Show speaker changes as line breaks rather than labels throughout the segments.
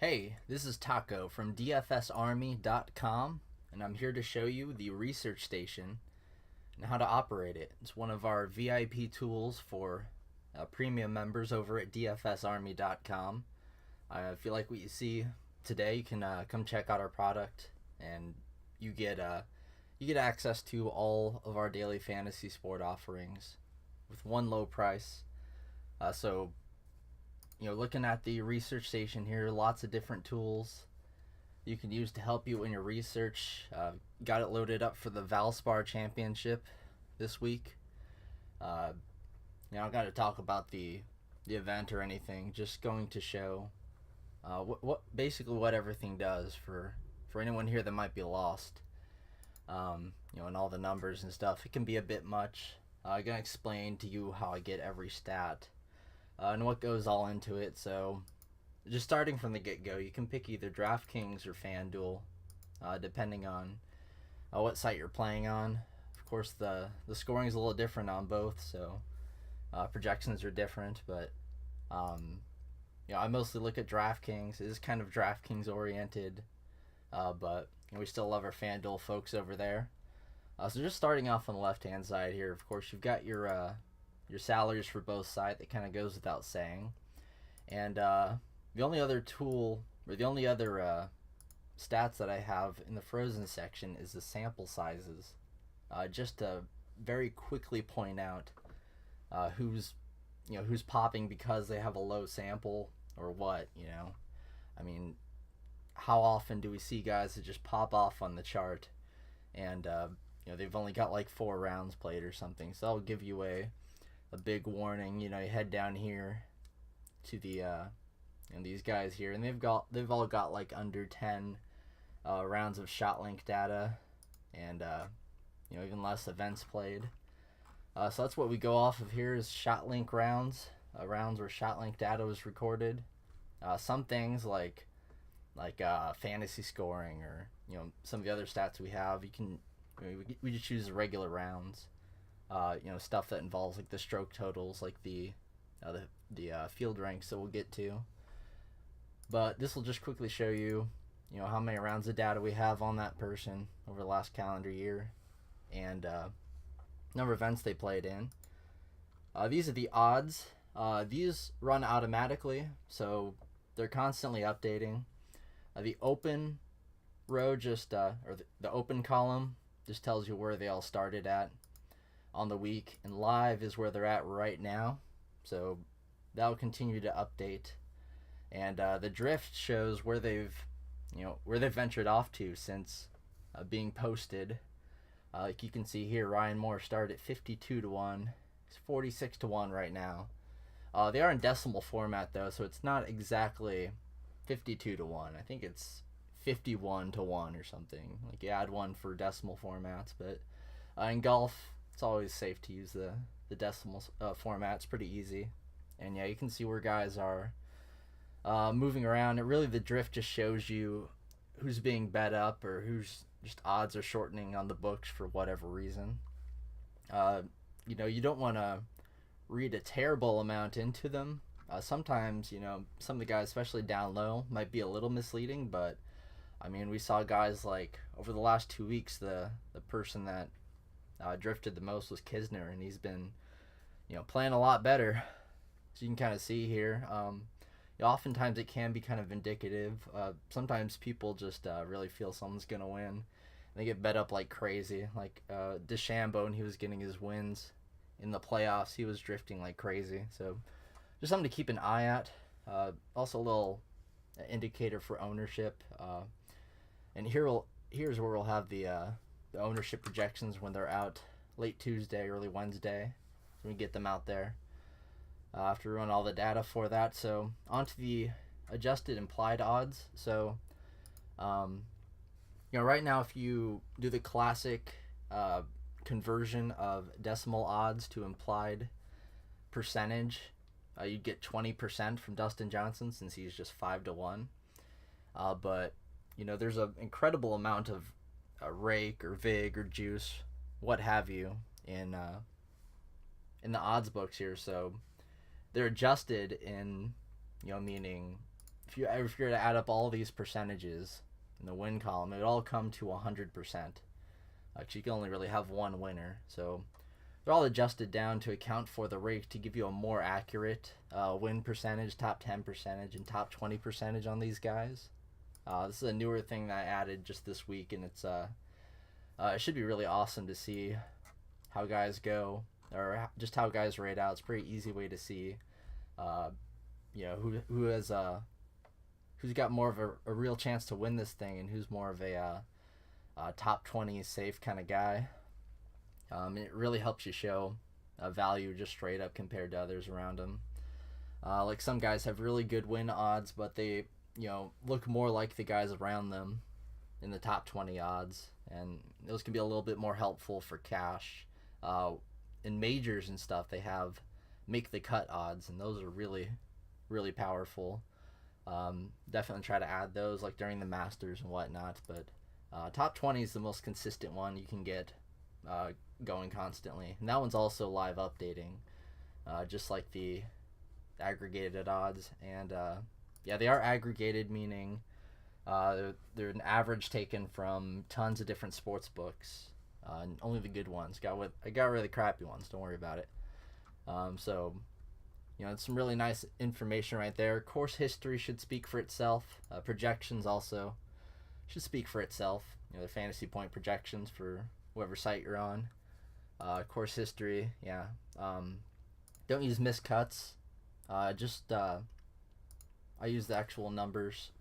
Hey, this is Taco from DFSArmy.com, and I'm here to show you the Research Station and how to operate it. It's one of our VIP tools for premium members over at DFSArmy.com. If you like what you see today, you can come check out our product, and you get access to all of our daily fantasy sport offerings with one low price. Looking at the Research Station here, lots of different tools you can use to help you in your research. Got it loaded up for the Valspar Championship this week. I don't got to talk about the event or anything. Just going to show what everything does for anyone here that might be lost. And all the numbers and stuff. It can be a bit much. I'm gonna explain to you how I get every stat. And what goes all into it. So just starting from the get-go, you can pick either DraftKings or FanDuel, depending on what site you're playing on. Of course, the scoring is a little different on both, so projections are different. But I mostly look at DraftKings. It is kind of DraftKings oriented, but we still love our FanDuel folks over there. So just starting off on the left-hand side here, of course, you've got your salaries for both sides. That kind of goes without saying. And the only other tool, or the only other stats that I have in the frozen section is the sample sizes. Just to very quickly point out who's popping because they have a low sample or what. I mean, how often do we see guys that just pop off on the chart and they've only got like 4 rounds played or something? So that'll give you a big warning. You head down here to the these guys here, and they've all got like under 10 rounds of shot link data, and even less events played. So that's what we go off of here is shot link rounds, rounds where shot link data was recorded. Some things like fantasy scoring or some of the other stats we have, we just choose regular rounds. Stuff that involves like the stroke totals, like the field ranks that we'll get to. But this will just quickly show you, how many rounds of data we have on that person over the last calendar year, and number of events they played in. These are the odds. These run automatically, so they're constantly updating. The open row the open column just tells you where they all started at on the week, and live is where they're at right now, so that'll continue to update. And the drift shows where they've ventured off to since being posted. Like you can see here, Ryan Moore started at 52-1. He's 46-1 right now. They are in decimal format though, so it's not exactly 52-1. I think it's 51-1 or something. Like you add one for decimal formats, but in golf, it's always safe to use the decimal format. It's pretty easy. And yeah, you can see where guys are moving around. And really the drift just shows you who's being bet up or who's just odds are shortening on the books for whatever reason. You don't want to read a terrible amount into them. Sometimes, some of the guys, especially down low, might be a little misleading, but I mean, we saw guys like over the last 2 weeks, the person that drifted the most was Kisner, and he's been playing a lot better, so you can kind of see here. Oftentimes it can be kind of indicative. Sometimes people just really feel someone's gonna win, and they get bet up like crazy. Like DeChambeau, when he was getting his wins in the playoffs, he was drifting like crazy. So just something to keep an eye at. Also a little indicator for ownership. And here's where we'll have the ownership projections when they're out late Tuesday, early Wednesday. So we get them out there after we run all the data for that. So onto the adjusted implied odds. So right now, if you do the classic conversion of decimal odds to implied percentage, you'd get 20% from Dustin Johnson since he's just 5-1. But there's an incredible amount of rake or vig or juice, what have you, in the odds books here. So they're adjusted in meaning if you're to add up all these percentages in the win column, it would all come to 100%. Actually, you can only really have one winner, so they're all adjusted down to account for the rate to give you a more accurate win percentage, top 10 percentage, and top 20 percentage on these guys. This is a newer thing that I added just this week, and it should be really awesome to see how guys go, or just how guys rate out. It's a pretty easy way to see, who's got more of a real chance to win this thing, and who's more of a top 20 safe kind of guy. It really helps you show value just straight up compared to others around them. Like some guys have really good win odds, but they look more like the guys around them in the top 20 odds, and those can be a little bit more helpful for cash. In majors and stuff, they have make the cut odds, and those are really, really powerful. Definitely try to add those like during the Masters and whatnot, but top 20 is the most consistent one you can get going constantly, and that one's also live updating, just like the aggregated odds. And they are aggregated, meaning they're an average taken from tons of different sports books, and only the good ones. I got rid of the crappy ones, don't worry about it. So it's some really nice information right there. Course history should speak for itself. Projections also should speak for itself. The fantasy point projections for whatever site you're on. Course history, don't use miscuts. I use the actual numbers,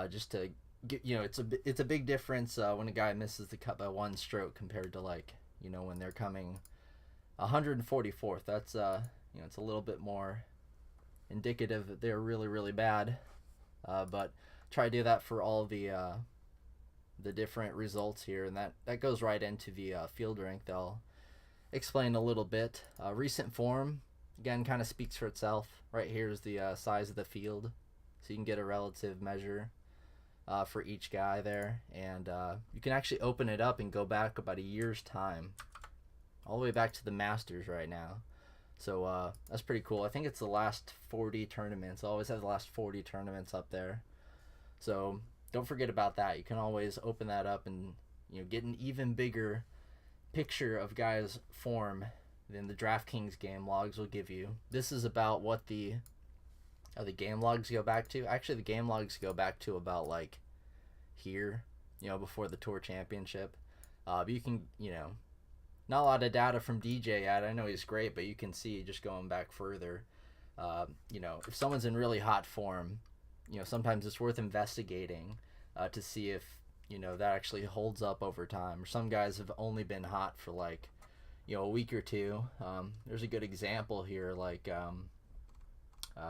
just to get, it's a big difference when a guy misses the cut by one stroke compared to when they're coming 144th. That's it's a little bit more indicative that they're really, really bad. But try to do that for all the different results here, and that goes right into the field rank that I'll explain a little bit. Recent form, again, kind of speaks for itself. Right here is the size of the field, so you can get a relative measure for each guy there, and you can actually open it up and go back about a year's time, all the way back to the Masters right now. So that's pretty cool. I think it's the last 40 tournaments. I always have the last 40 tournaments up there, so don't forget about that. You can always open that up and get an even bigger picture of guys' form than the DraftKings game logs will give you. This is about what the game logs go back to. Actually, the game logs go back to about here, before the Tour Championship. But you can, not a lot of data from DJ yet. I know he's great, but you can see just going back further. If someone's in really hot form, sometimes it's worth investigating to see if that actually holds up over time. Or some guys have only been hot for a week or two. There's a good example here,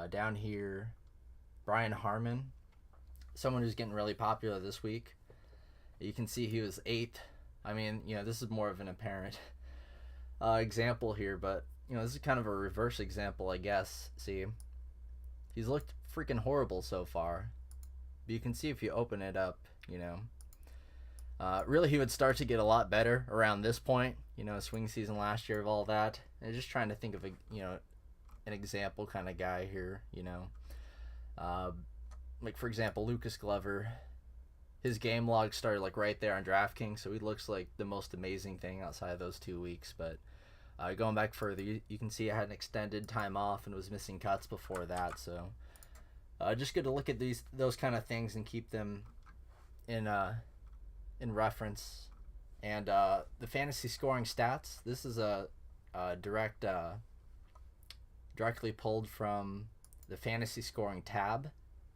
down here, Brian Harmon, someone who's getting really popular this week. You can see he was 8th. I mean, this is more of an apparent example here, but this is kind of a reverse example, I guess. See, he's looked freaking horrible so far, but you can see if you open it up, really he would start to get a lot better around this point, swing season last year of all that. And just trying to think of an example kind of guy here, for example, Lucas Glover. His game log started right there on DraftKings, so he looks like the most amazing thing outside of those 2 weeks. But going back further, you can see I had an extended time off and was missing cuts before that. So just good to look at those kind of things and keep them in reference. And the fantasy scoring stats. This is a directly pulled from the fantasy scoring tab.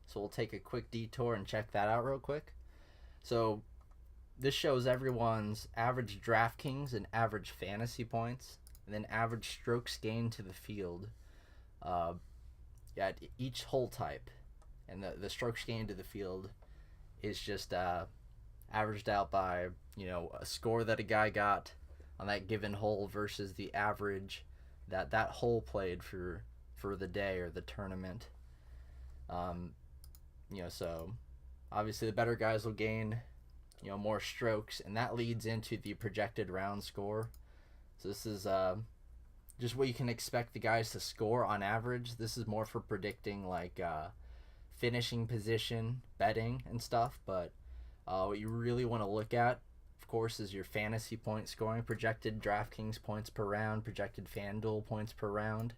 So we'll take a quick detour and check that out real quick. So this shows everyone's average DraftKings and average fantasy points, and then average strokes gained to the field at each hole type. And the strokes gained to the field is just averaged out by a score that a guy got on that given hole versus the average that hole played for the day or the tournament. So obviously the better guys will gain more strokes, and that leads into the projected round score. So this is just what you can expect the guys to score on average. This is more for predicting finishing position betting and stuff, but what you really want to look at, of course, is your fantasy point scoring, projected DraftKings points per round, projected FanDuel points per round,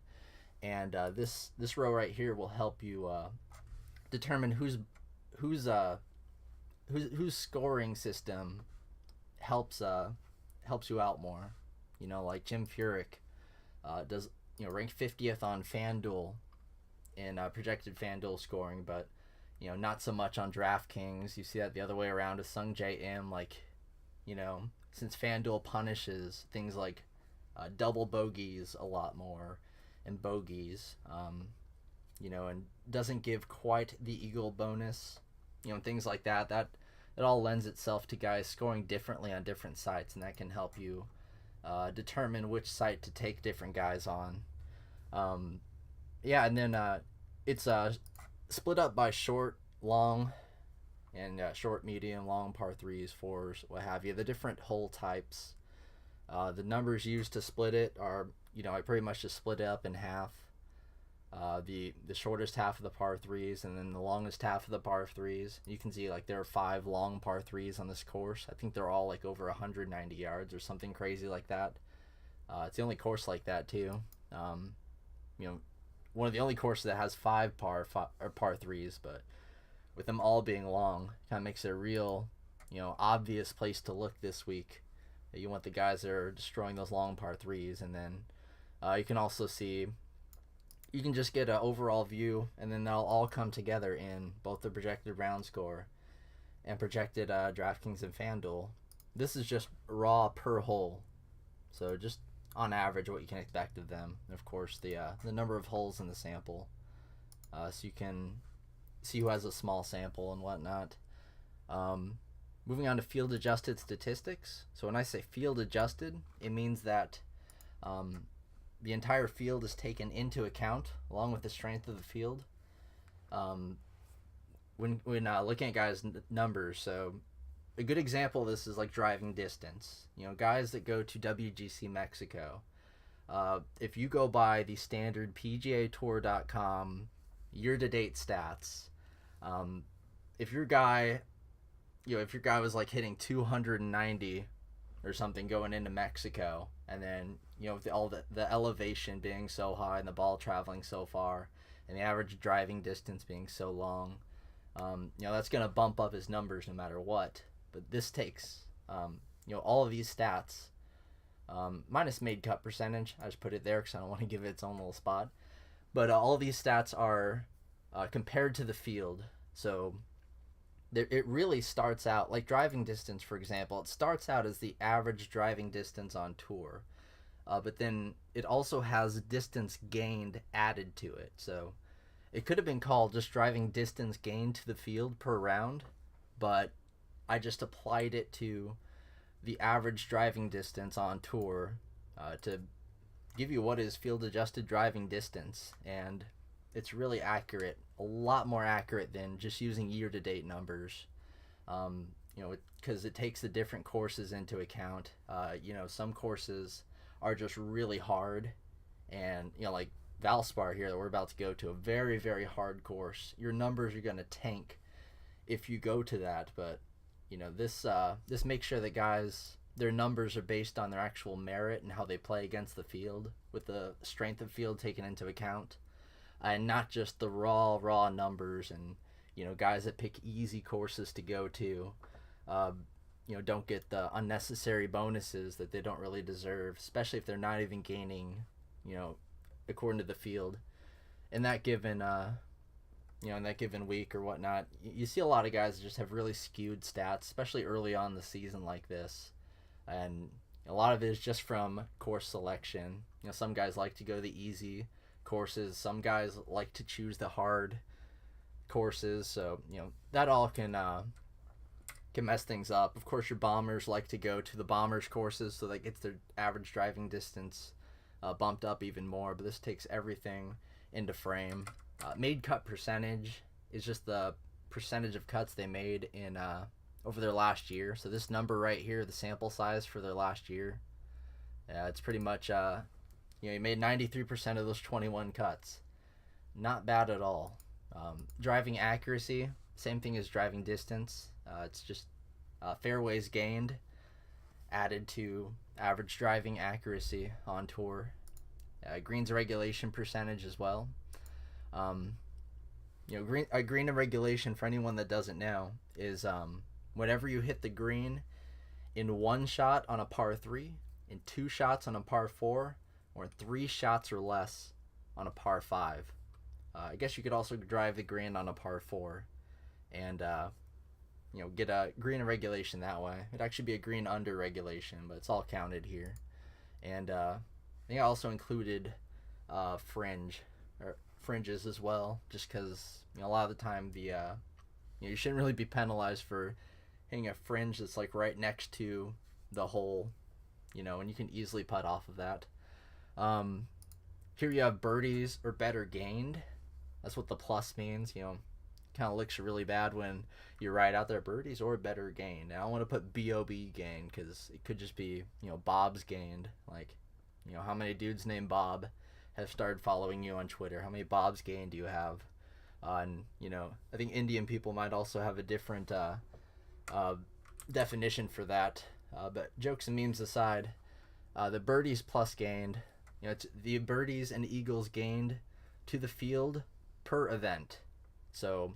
and this row right here will help you determine whose scoring system helps you out more. Like Jim Furyk does, ranked 50th on FanDuel in projected FanDuel scoring, but not so much on DraftKings. You see that the other way around with Sung J M. Like, since FanDuel punishes things like double bogeys a lot more and bogeys, and doesn't give quite the eagle bonus, things like that. That it all lends itself to guys scoring differently on different sites, and that can help you determine which site to take different guys on. And then it's split up by short, long, and short, medium, long, par threes, fours, what have you. The different hole types. The numbers used to split it are, I pretty much just split it up in half. The shortest half of the par threes, and then the longest half of the par threes. You can see like there are 5 long par threes on this course. I think they're all like over 190 yards or something crazy like that. It's the only course like that too. One of the only courses that has 5 par threes, but with them all being long, kind of makes it a real, obvious place to look this week. You want the guys that are destroying those long par threes, and then you can also see, you can just get an overall view, and then they'll all come together in both the projected round score and projected DraftKings and FanDuel. This is just raw per hole, so just on average what you can expect of them. And of course, the number of holes in the sample, so you can see who has a small sample and whatnot. Moving on to field adjusted statistics. So when I say field adjusted, it means that the entire field is taken into account along with the strength of the field. When looking at guys' numbers, so a good example of this is like driving distance. Guys that go to WGC Mexico, if you go by the standard PGAtour.com year-to-date stats, if your guy was like hitting 290 or something going into Mexico, and then with all the elevation being so high and the ball traveling so far and the average driving distance being so long, that's going to bump up his numbers no matter what. But this takes all of these stats minus made cut percentage. I just put it there because I don't want to give it its own little spot. But all of these stats are compared to the field. So it really starts out like driving distance, for example. It starts out as the average driving distance on tour, but then it also has distance gained added to it. So it could have been called just driving distance gained to the field per round, but I just applied it to the average driving distance on tour to give you what is field adjusted driving distance, and it's really accurate, a lot more accurate than just using year-to-date numbers, because it takes the different courses into account. Some courses are just really hard, and like Valspar here that we're about to go to, a very, very hard course. Your numbers are going to tank if you go to that, but this makes sure that guys, their numbers are based on their actual merit and how they play against the field, with the strength of field taken into account, and not just the raw numbers. And guys that pick easy courses to go to don't get the unnecessary bonuses that they don't really deserve, especially if they're not even gaining according to the field in that given in that given week or whatnot. You see a lot of guys that just have really skewed stats, especially early on in the season like this. And a lot of it is just from course selection. Some guys like to go the easy courses. Some guys like to choose the hard courses. So, that all can mess things up. Of course, your bombers like to go to the bombers courses, so that gets their average driving distance bumped up even more. But this takes everything into frame. Made cut percentage is just the percentage of cuts they made in over their last year. So this number right here, the sample size for their last year, it's pretty much you made 93% of those 21 cuts. Not bad at all. Driving accuracy, same thing as driving distance. It's just fairways gained added to average driving accuracy on tour. Greens regulation percentage as well. Green and regulation, for anyone that doesn't know, is whenever you hit the green in one shot on a par 3, in 2 shots on a par 4, or in 3 shots or less on a par 5. I guess you could also drive the green on a par 4 and get a green and regulation that way. It'd actually be a green under regulation, but it's all counted here. And I think I also included fringes as well, just because a lot of the time you shouldn't really be penalized for hitting a fringe that's like right next to the hole, and you can easily putt off of that. Here you have birdies or better gained. That's what the plus means. Kind of looks really bad when you write out there birdies or better gained. Now I want to put BOB gained because it could just be Bob's gained. Like how many dudes named Bob have started following you on Twitter? How many Bob's gained do you have? And I think Indian people might also have a different definition for that. But jokes and memes aside, the birdies plus gained, it's the birdies and eagles gained to the field per event. So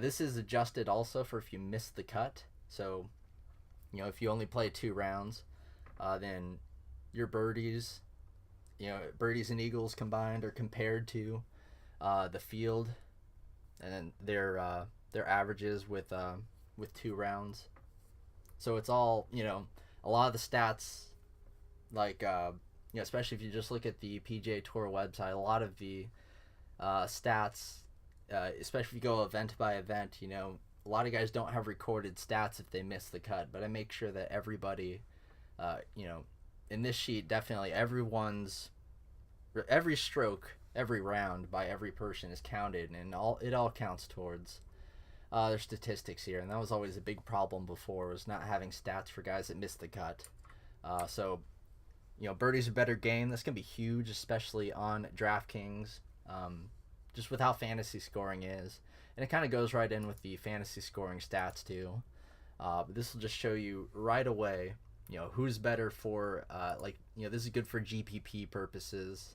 this is adjusted also for if you miss the cut. So if you only play 2 rounds, then your birdies and eagles combined are compared to the field, and then their averages with 2 rounds. So it's all a lot of the stats, like especially if you just look at the PGA Tour website, a lot of the stats, especially if you go event by event, a lot of guys don't have recorded stats if they miss the cut, but I make sure that everybody, in this sheet, definitely every stroke, every round by every person is counted, and it all counts towards their statistics here. And that was always a big problem before, was not having stats for guys that missed the cut. So birdies are better game. That's gonna be huge, especially on DraftKings, just with how fantasy scoring is, and it kind of goes right in with the fantasy scoring stats too. But this will just show you right away who's better for this is good for GPP purposes.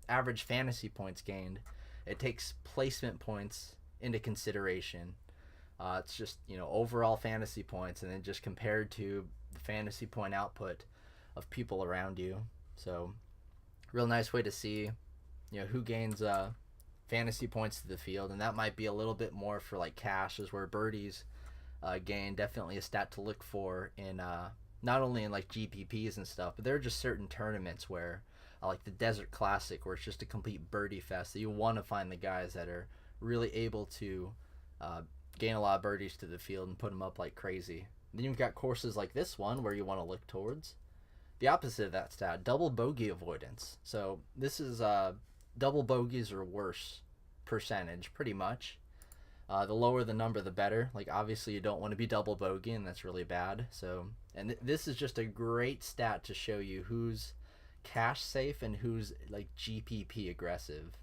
Average fantasy points gained, it takes placement points into consideration. It's just overall fantasy points, and then just compared to the fantasy point output of people around you. So real nice way to see who gains fantasy points to the field, and that might be a little bit more for like cash, is where birdies gain, definitely a stat to look for in not only in like GPPs and stuff, but there are just certain tournaments where like the Desert Classic, where it's just a complete birdie fest, that you want to find the guys that are really able to gain a lot of birdies to the field and put them up like crazy. Then you've got courses like this one where you want to look towards the opposite of that stat, double bogey avoidance. So this is double bogeys or worse percentage, pretty much. The lower the number, the better. Like obviously you don't want to be double bogey, and that's really bad. So, and this is just a great stat to show you who's cash safe and who's like GPP aggressive.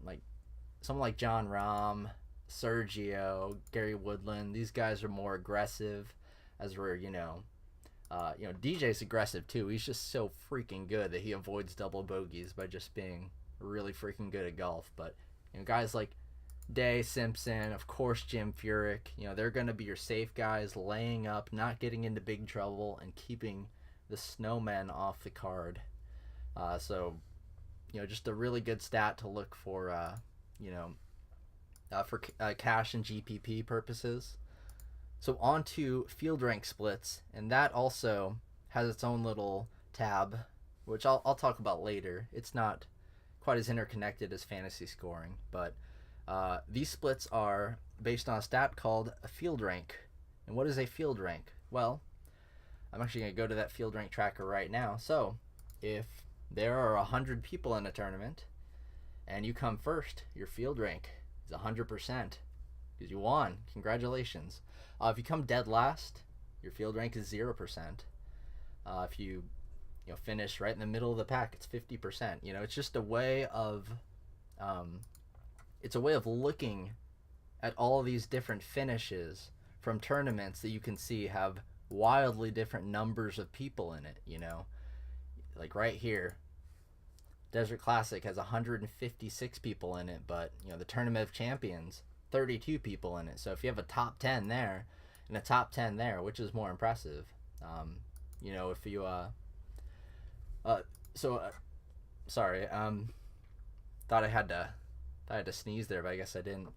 Like someone like John Rahm, Sergio, Gary Woodland, these guys are more aggressive, as we're DJ's aggressive too. He's just so freaking good that he avoids double bogeys by just being really freaking good at golf. But guys like Day, Simpson, of course Jim Furyk, they're going to be your safe guys, laying up, not getting into big trouble, and keeping the snowmen off the card. So just a really good stat to look for cash and GPP purposes. So on to field rank splits, and that also has its own little tab, which I'll talk about later. It's not quite as interconnected as fantasy scoring, but these splits are based on a stat called a field rank. And what is a field rank? Well, I'm actually going to go to that field rank tracker right now. So if there are 100 people in a tournament and you come first, your field rank is 100% because you won. Congratulations. If you come dead last, your field rank is 0%. If you finish right in the middle of the pack, it's 50%. It's just a way of it's a way of looking at all these different finishes from tournaments that you can see have wildly different numbers of people in it, you know. Like right here, Desert Classic has 156 people in it, but you know, the Tournament of Champions, 32 people in it. So if you have a top 10 there and a top 10 there, which is more impressive? You know, if you sorry, thought I had to sneeze there, but I guess I didn't.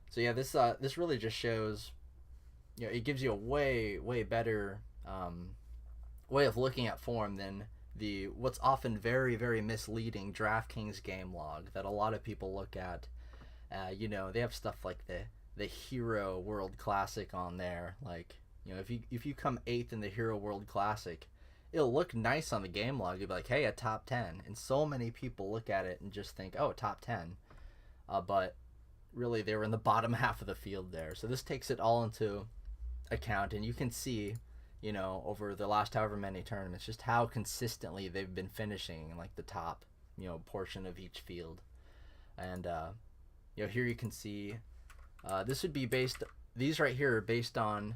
So yeah, this really just shows, you know, it gives you a way better way of looking at form than the what's often very misleading DraftKings game log that a lot of people look at. You know, they have stuff like the Hero World Classic on there. Like, you know, if you come 8th in the Hero World Classic, it'll look nice on the game log. You'll be like, hey, a top 10. And so many people look at it and just think, oh, top 10. But really, they were in the bottom half of the field there. So this takes it all into account, and you can see, you know, over the last however many tournaments, just how consistently they've been finishing in like the top, you know, portion of each field. And you know, here you can see this would be based, these right here are based on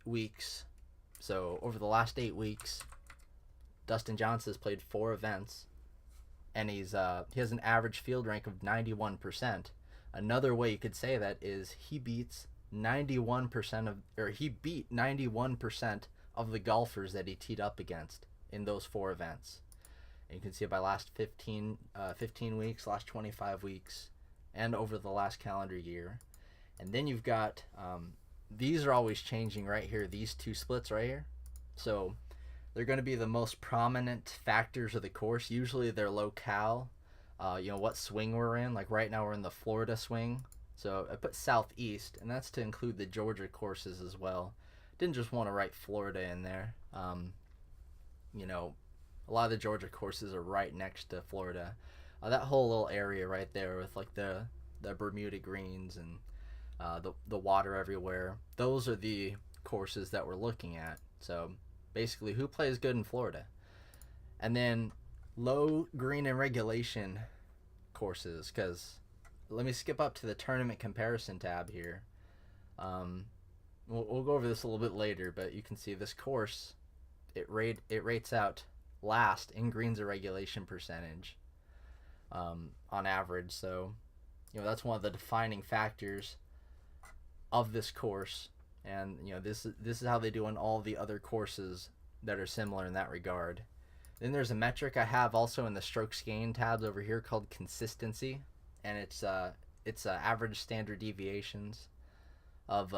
weeks. So over the last 8 weeks, Dustin Johnson has played 4 events, and he has an average field rank of 91%. Another way you could say that is he beat 91% of the golfers that he teed up against in those 4 events. And you can see it by last 15 weeks, last 25 weeks, and over the last calendar year. And then you've got these are always changing right here, these 2 splits right here. So they're going to be the most prominent factors of the course. Usually they're locale, you know, what swing we're in. Like right now we're in the Florida swing. So I put southeast, and that's to include the Georgia courses as well. Didn't just want to write Florida in there. You know, a lot of the Georgia courses are right next to Florida. That whole little area right there with like the Bermuda greens and the water everywhere. Those are the courses that we're looking at. So basically, who plays good in Florida? And then low green and regulation courses, because let me skip up to the tournament comparison tab here. We'll go over this a little bit later, but you can see this course, it rates out last in greens and regulation percentage on average. So, you know, that's one of the defining factors of this course. And, you know, this is how they do on all the other courses that are similar in that regard. Then there's a metric I have also in the strokes gained tabs over here called consistency, and it's average standard deviations of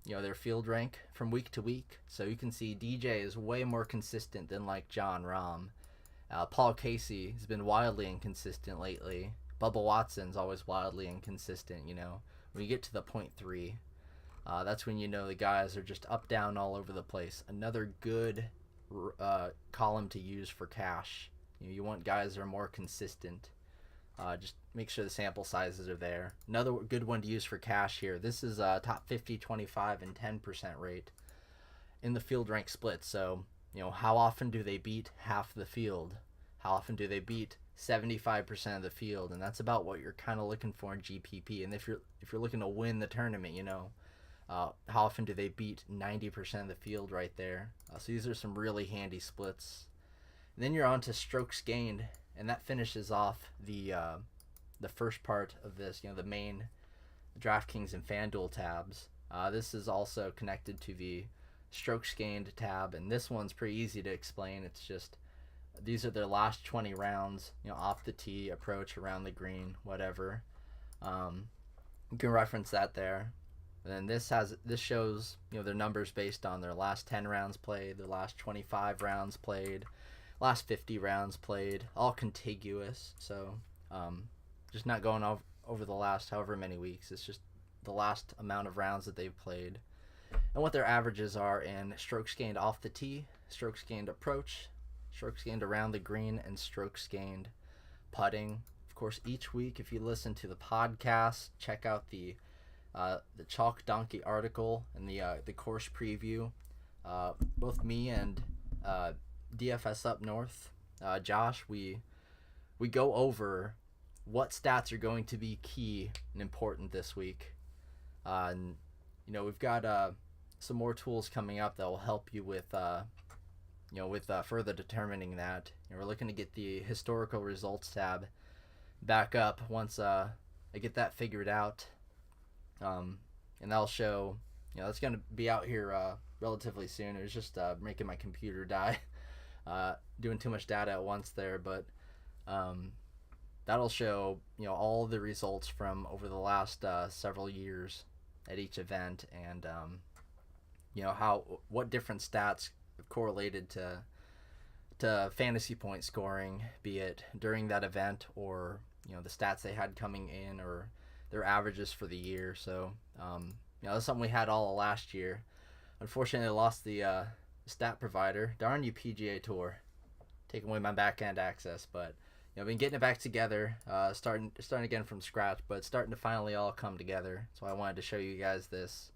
you know, their field rank from week to week. So you can see DJ is way more consistent than like John Rahm. Paul Casey has been wildly inconsistent lately. Bubba Watson's always wildly inconsistent. You know, when you get to the 0.3, that's when you know the guys are just up down all over the place. Another good column to use for cash. You know, you want guys that are more consistent. Just make sure the sample sizes are there. Another good one to use for cash here. This is top 50, 25, and 10% rate in the field rank split. So, you know, how often do they beat half the field? How often do they beat 75% of the field? And that's about what you're kind of looking for in GPP. And if you're looking to win the tournament, you know, how often do they beat 90% of the field right there? So these are some really handy splits. And then you're on to strokes gained, and that finishes off the first part of this, you know, the main DraftKings and FanDuel tabs. This is also connected to the strokes gained tab, and this one's pretty easy to explain. It's just these are their last 20 rounds, you know, off the tee, approach, around the green, whatever. You can reference that there. And then this shows, you know, their numbers based on their last 10 rounds played, their last 25 rounds played, last 50 rounds played, all contiguous. So just not going over the last however many weeks. It's just the last amount of rounds that they've played and what their averages are in strokes gained off the tee, strokes gained approach, strokes gained around the green, and strokes gained putting. Of course, each week, if you listen to the podcast, check out the Chalk Donkey article and the course preview. Both me and DFS Up North, Josh, we go over what stats are going to be key and important this week. And we've got some more tools coming up that will help you with further determining that. We're looking to get the historical results tab back up once I get that figured out, and that'll show. That's going to be out here relatively soon. It was just making my computer die, doing too much data at once there, but that'll show all the results from over the last several years at each event, and what different stats correlated to fantasy point scoring, be it during that event or the stats they had coming in or their averages for the year. So that's something we had all last year. Unfortunately, I lost the stat provider. Darn you, PGA Tour, taking away my back end access. But I've been getting it back together, starting again from scratch, but it's starting to finally all come together. So I wanted to show you guys this.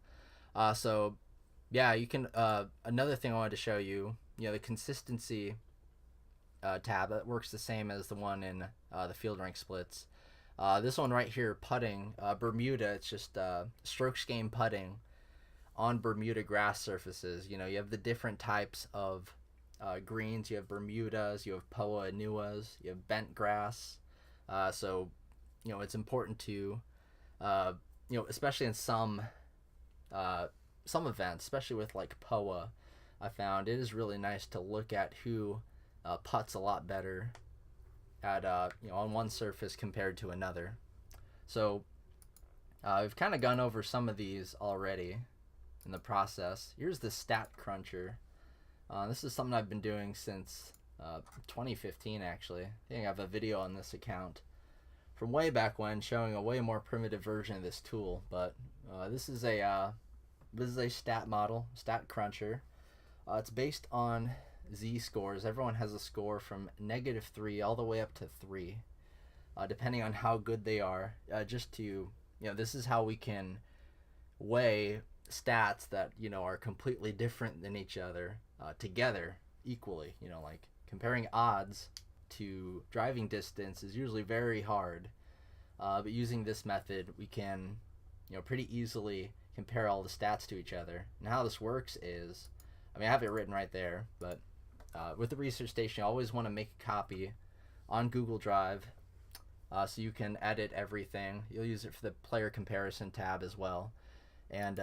You can. Another thing I wanted to show you, the consistency tab, that works the same as the one in the field rank splits. This one right here, putting, Bermuda, it's just strokes gained putting on Bermuda grass surfaces. You have the different types of greens. You have Bermudas, you have Poa Inuas, you have bent grass. So it's important to, especially in some events, especially with like Poa, I found it is really nice to look at who putts a lot better at on one surface compared to another. So we've kind of gone over some of these already in the process. Here's the stat cruncher. This is something I've been doing since 2015 actually. I think I have a video on this account from way back when showing a way more primitive version of this tool, but this is a stat model, stat cruncher. It's based on z-scores. Everyone has a score from -3 all the way up to 3, depending on how good they are. Just to, this is how we can weigh stats that are completely different than each other together equally. Like comparing odds to driving distance is usually very hard, but using this method we can pretty easily compare all the stats to each other. And how this works is, I have it written right there, but with the Research Station, you always want to make a copy on Google Drive, so you can edit everything. You'll use it for the player comparison tab as well, and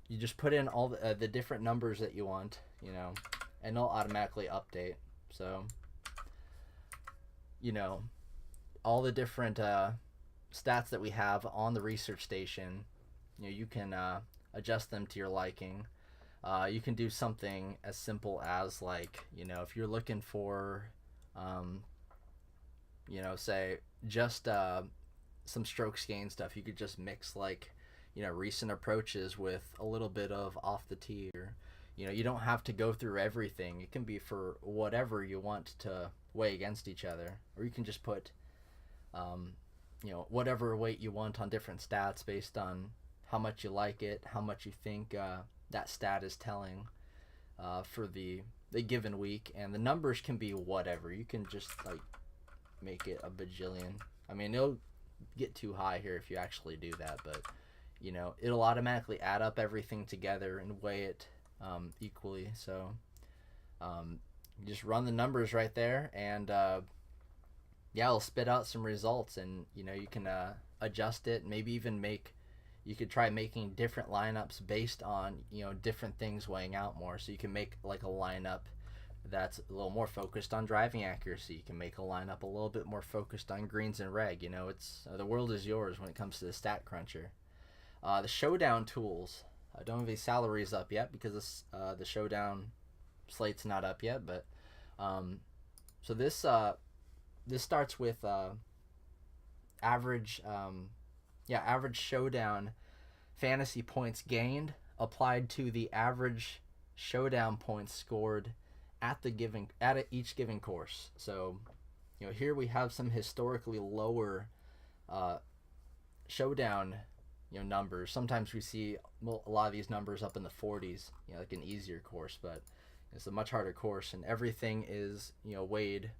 you just put in all the different numbers that you want, and it'll automatically update. So all the different stats that we have on the Research Station, you can adjust them to your liking. You can do something as simple as if you're looking for, say just some strokes gain stuff, you could just mix recent approaches with a little bit of off the tee, or you don't have to go through everything. It can be for whatever you want to weigh against each other, or you can just put whatever weight you want on different stats based on how much you like it, how much you think that stat is telling for the given week. And the numbers can be whatever. You can just make it a bajillion. It'll get too high here if you actually do that, but it'll automatically add up everything together and weigh it equally. So you just run the numbers right there, and it'll spit out some results, and you can adjust it. Maybe even you could try making different lineups based on different things weighing out more. So you can make a lineup that's a little more focused on driving accuracy. You can make a lineup a little bit more focused on greens and reg. It's the world is yours when it comes to the stat cruncher. The showdown tools. I don't have any salaries up yet because the showdown slate's not up yet. But so this starts with average showdown fantasy points gained applied to the average showdown points scored at each given course. So here we have some historically lower showdown numbers. Sometimes we see a lot of these numbers up in the 40s, like an easier course, but it's a much harder course, and everything is weighed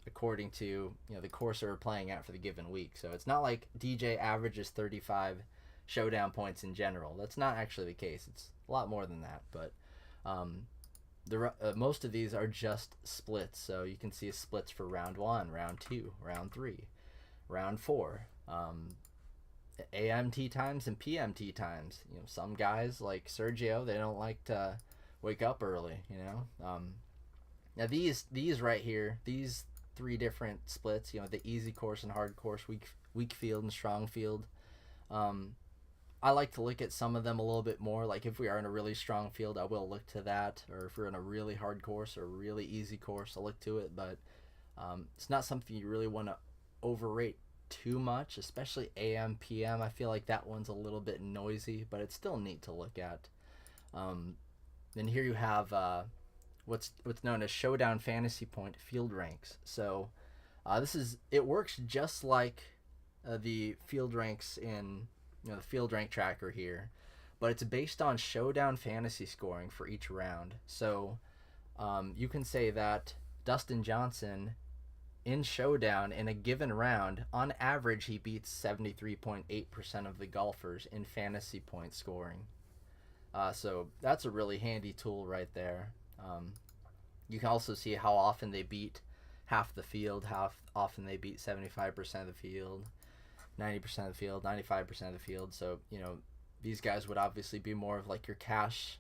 according to, you know, the course they're playing at for the given week. So it's not like DJ averages 35 showdown points in general. That's not actually the case. It's a lot more than that. But most of these are just splits. So you can see splits for round 1, round 2, round 3, round 4. AM tee times and PM tee times. You know, some guys like Sergio, they don't like to wake up early. You know, now these right here, these 3 different splits. You know, the easy course and hard course, weak field and strong field. I like to look at some of them a little bit more. Like if we are in a really strong field, I will look to that. Or if we're in a really hard course or a really easy course, I'll look to it. But it's not something you really want to overrate too much, especially AM, PM. I feel like that one's a little bit noisy, but it's still neat to look at. Then here you have what's known as Showdown Fantasy Point field ranks. So it works just like the field ranks in, you know, the field rank tracker here, but it's based on Showdown fantasy scoring for each round. So you can say that Dustin Johnson in Showdown in a given round, on average, he beats 73.8% of the golfers in fantasy point scoring. So that's a really handy tool right there. You can also see how often they beat half the field, how often they beat 75% of the field, 90% of the field, 95% of the field. So, you know, these guys would obviously be more of like your cash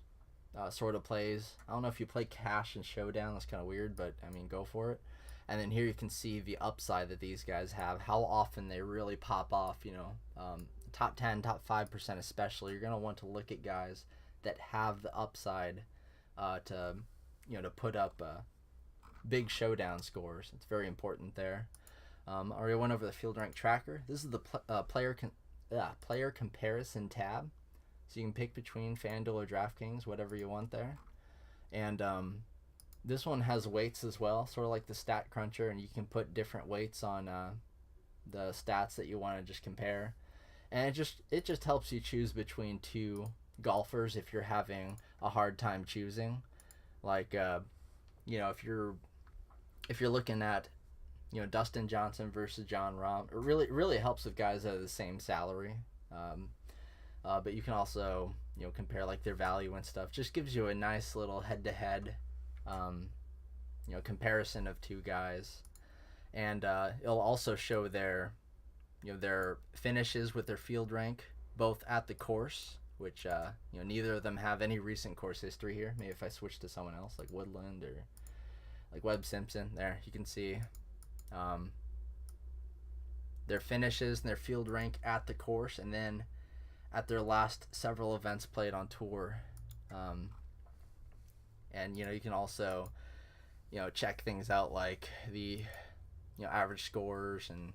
sort of plays. I don't know if you play cash and Showdown. That's kind of weird, but I mean, go for it. And then here you can see the upside that these guys have, how often they really pop off. You know, top 10, top 5% especially. You're going to want to look at guys that have the upside to, you know, to put up big Showdown scores. It's very important there. Already went over the field rank tracker. This is the player comparison tab. So you can pick between FanDuel or DraftKings, whatever you want there. And this one has weights as well, sort of like the Stat Cruncher, and you can put different weights on the stats that you want to just compare. And it just helps you choose between 2 golfers if you're having a hard time choosing. Like you know, if you're looking at, you know, Dustin Johnson versus John Rahm, it really helps with guys that are the same salary. But you can also, you know, compare like their value and stuff. Just gives you a nice little head-to-head, you know, comparison of 2 guys, and it'll also show their, you know, their finishes with their field rank, both at the course, which you know, neither of them have any recent course history here. Maybe if I switch to someone else like Woodland or like Webb Simpson, there you can see their finishes and their field rank at the course, and then at their last several events played on tour. And you know, you can also, you know, check things out like the, you know, average scores and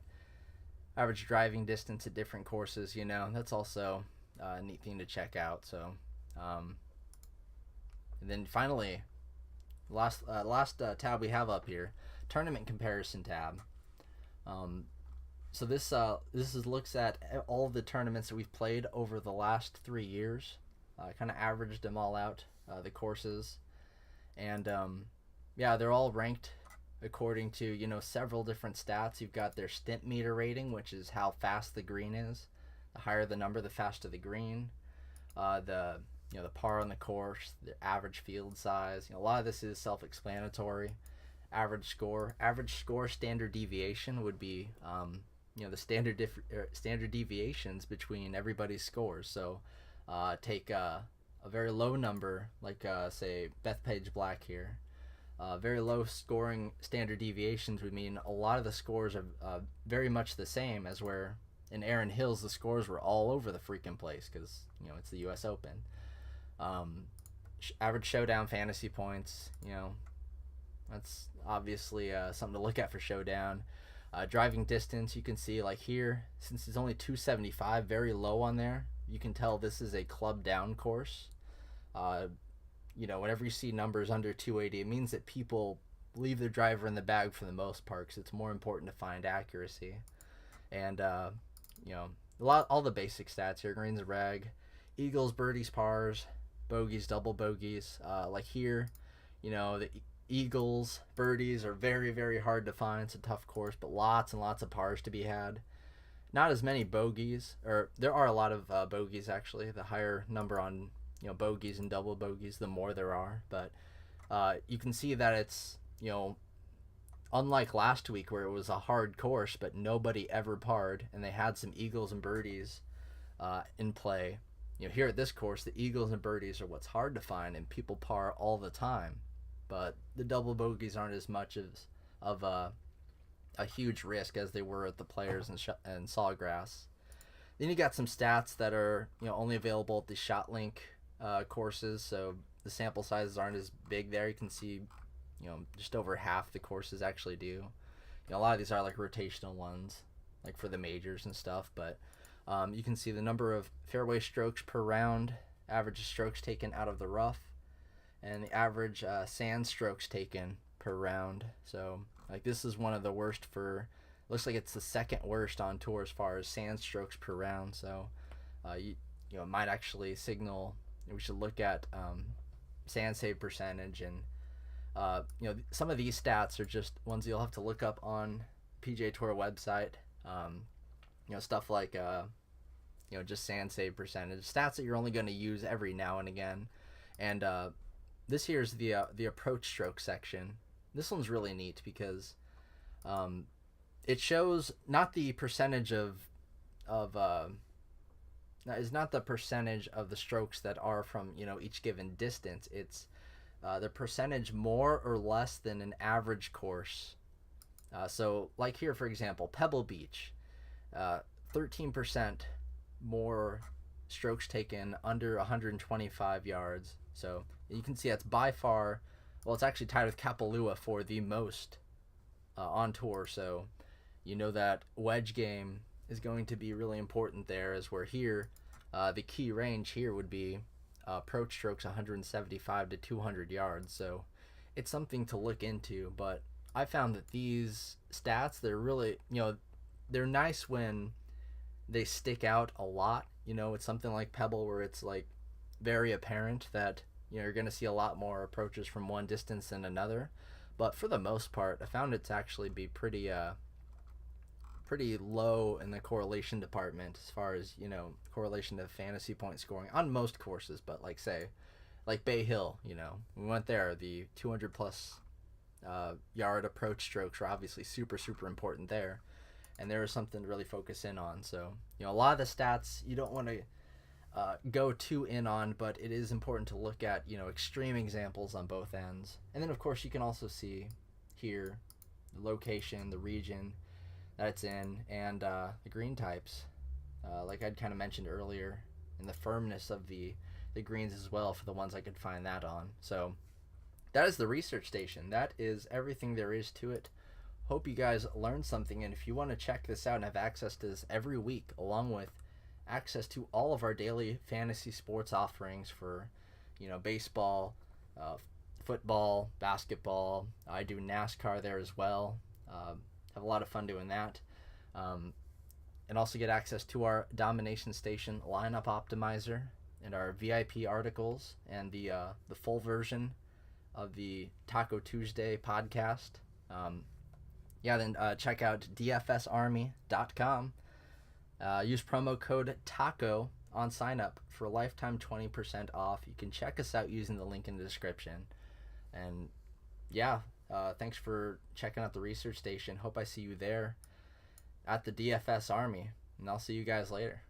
average driving distance at different courses. You know, that's also a neat thing to check out. So and then finally, last tab we have up here, tournament comparison tab. So this looks at all of the tournaments that we've played over the last 3 years. Kind of averaged them all out, the courses, and yeah, they're all ranked according to, you know, several different stats. You've got their stint meter rating, which is how fast the green is. The higher the number, the faster the green. The, you know, the par on the course, the average field size. You know, a lot of this is self-explanatory. Average score, standard deviation would be, you know, the standard deviations between everybody's scores. So take a very low number, like say Bethpage Black here. Very low scoring standard deviations would mean a lot of the scores are very much the same as where in Aaron Hills the scores were all over the freaking place because, you know, it's the U.S. Open. Average Showdown fantasy points, you know, that's obviously something to look at for Showdown. Driving distance, you can see like here, since it's only 275, very low on there. You can tell this is a club down course. You know, whenever you see numbers under 280, it means that people leave their driver in the bag for the most part, because it's more important to find accuracy. And you know, all the basic stats here: greens, reg, eagles, birdies, pars, bogeys, double bogeys. Like here, you know, eagles, birdies are very, very hard to find. It's a tough course, but lots and lots of pars to be had. Not as many bogeys, or there are a lot of bogeys actually. The higher number on bogeys and double bogeys, the more there are. But you can see that it's unlike last week where it was a hard course, but nobody ever parred, and they had some eagles and birdies in play. Here at this course, the eagles and birdies are what's hard to find, and people par all the time. But the double bogeys aren't as much of a huge risk as they were at the Players and Sawgrass. Then you got some stats that are only available at the ShotLink courses, so the sample sizes aren't as big there. You can see just over half the courses actually do. A lot of these are like rotational ones, like for the majors and stuff, but you can see the number of fairway strokes per round, average strokes taken out of the rough, and the average sand strokes taken per round. So like this is one of the worst looks like it's the second worst on tour as far as sand strokes per round. So it might actually signal we should look at sand save percentage, and some of these stats are just ones you'll have to look up on PGA Tour website. Stuff like just sand save percentage, stats that you're only going to use every now and again. And this here's the approach stroke section. This one's really neat because it shows not the percentage is not the percentage of the strokes that are from each given distance. It's the percentage more or less than an average course. So like here, for example, Pebble Beach, 13% more strokes taken under 125 yards. So you can see that's by far, well, it's actually tied with Kapalua for the most on tour. So that wedge game is going to be really important there, as we're here. The key range here would be approach strokes 175 to 200 yards. So it's something to look into, but I found that these stats, they're really, they're nice when they stick out a lot. It's something like Pebble where it's like very apparent that you're going to see a lot more approaches from one distance than another. But for the most part, I found it to actually be pretty low in the correlation department as far as correlation to fantasy point scoring on most courses. But like Bay Hill, we went there, the 200 plus yard approach strokes are obviously super important there, and there is something to really focus in on. So a lot of the stats you don't want to go too in on, but it is important to look at extreme examples on both ends. And then of course you can also see here the location, the region that it's in, and the green types, like I'd kind of mentioned earlier, and the firmness of the greens as well for the ones I could find that on. So that is the research station. That is everything there is to it. Hope you guys learned something, and if you want to check this out and have access to this every week, along with access to all of our daily fantasy sports offerings for baseball, football, basketball, I do NASCAR there as well. Have a lot of fun doing that, and also get access to our Domination Station lineup optimizer and our VIP articles and the full version of the Taco Tuesday podcast. Then check out dfsarmy.com. Use promo code TACO on sign up for lifetime 20% off. You can check us out using the link in the description. And thanks for checking out the research station. Hope I see you there at the DFS Army, and I'll see you guys later.